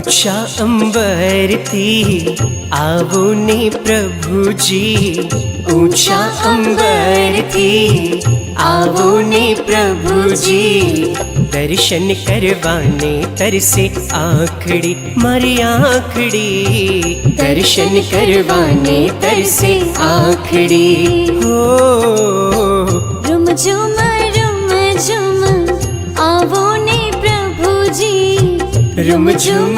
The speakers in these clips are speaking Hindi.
ऊंचा अंबरથી आवो ने प्रभुजी। ऊंचा अंबरથી आवो ने प्रभुजी। दर्शन करवाने तरसे आँखड़ी मारी आँखड़ी। दर्शन करवाने तरसे आँखड़ी। हो रुम झुम आवो ने प्रभुजी। रुम झुम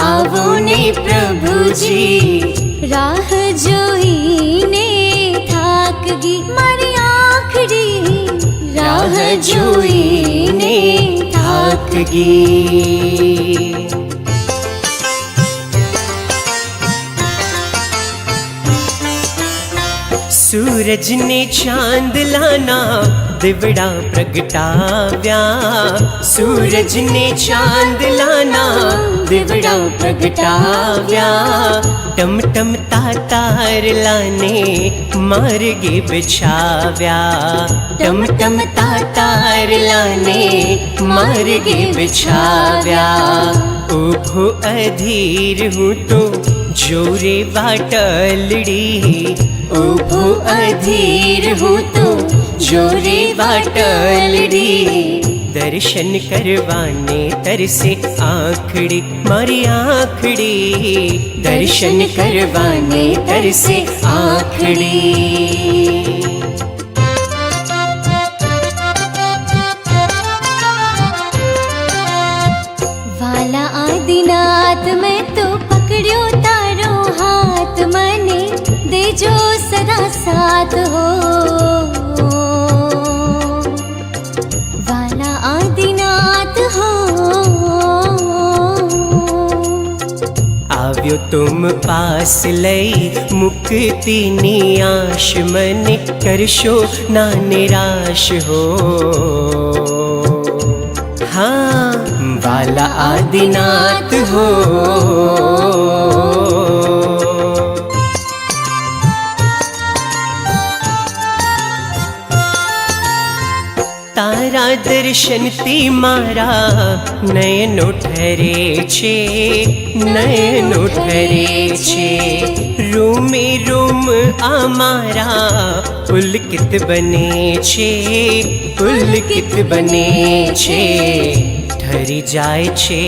आवो ने प्रभुजी। राह जोईने थाक गई मारी आँखड़ी। राह जोईने थाक गई। सूरज ने चांद लाना दिवड़ा प्रगटाव्या। सूरज ने चांद लाना दिवड़ा प्रगटाव्या। टम टम तातार लाने मार्गे बिछाव्या। टम टम तातार लाने मार्गे बिछाव्या। उभो अधीर हूँ तो जोरे वाटलड़ी। उभो अधीर हूँ तो जोरे वाटलड़ी। दर्शन करवाने तरसे आँखड़ी मारी आँखड़ी। दर्शन करवाने तरसे आँखड़ी। वाला आदिनाथ मैं तो पकड़ियो तारो हाथ। मने दे जो सदा साथ हो। वाला आदिनाथ हो। આવ્યો तुम पास लई मुक्ति नी आश। मने करशो ना निराश हो। हाँ वाला आदिनाथ हो। तारा दर्शन ती मारा नयनो ठरे छे। नयनो ठरे छे। रोमे रोम आमारा पुलकित बने छे। पुलकित बने छे। ठरी जाय छे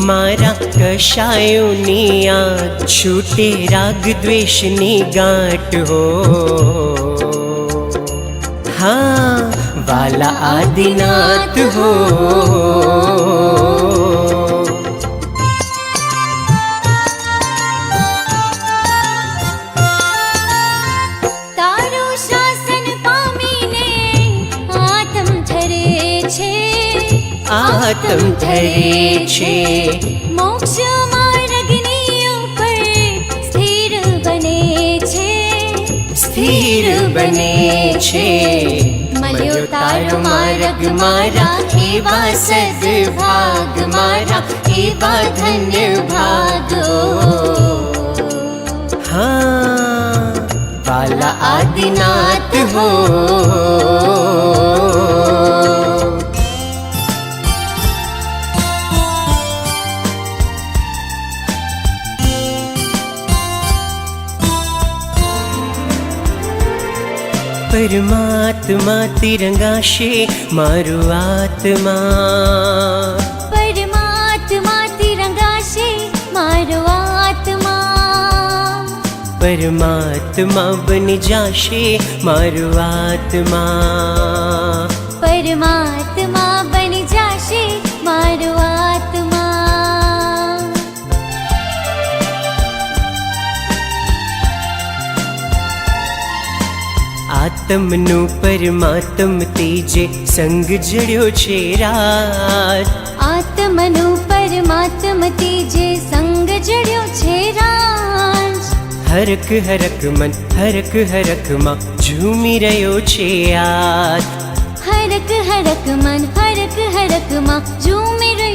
मारा कशायोनी आग। छूटे राग द्वेषनी गांठ हो। हाँ वाला आदिनाथ हो। तारो शासन पामीने आत्म धरे छे। आत्म धरे छे। मोक्ष मार्गनी ऊपर स्थिर बने छे। स्थिर बने छे। मल्यो तारो मार्ग मारा एवा सद्भाग मारा। एवा धन्य भागो। हाँ वाला आदिनाथ हो। परमात्मा तिरंगाशे मारो आत्मा। परमात्मा तिरंगाशे मारो आत्मा। परमात्मा बन जाशे मारो आत्मा। परमात्मा बन जाशे मारो आत्मा। आत्मनु परमात्म तेजे संग जड़्यो छे रात। आत्मनु परमात्म तेजे संग जड़्यो छे रात। हरक हरक मन हरक हरक मां झूमी रह्यो छे आज। हरक हरक मन हरक हरक मां झूमी रह्यो।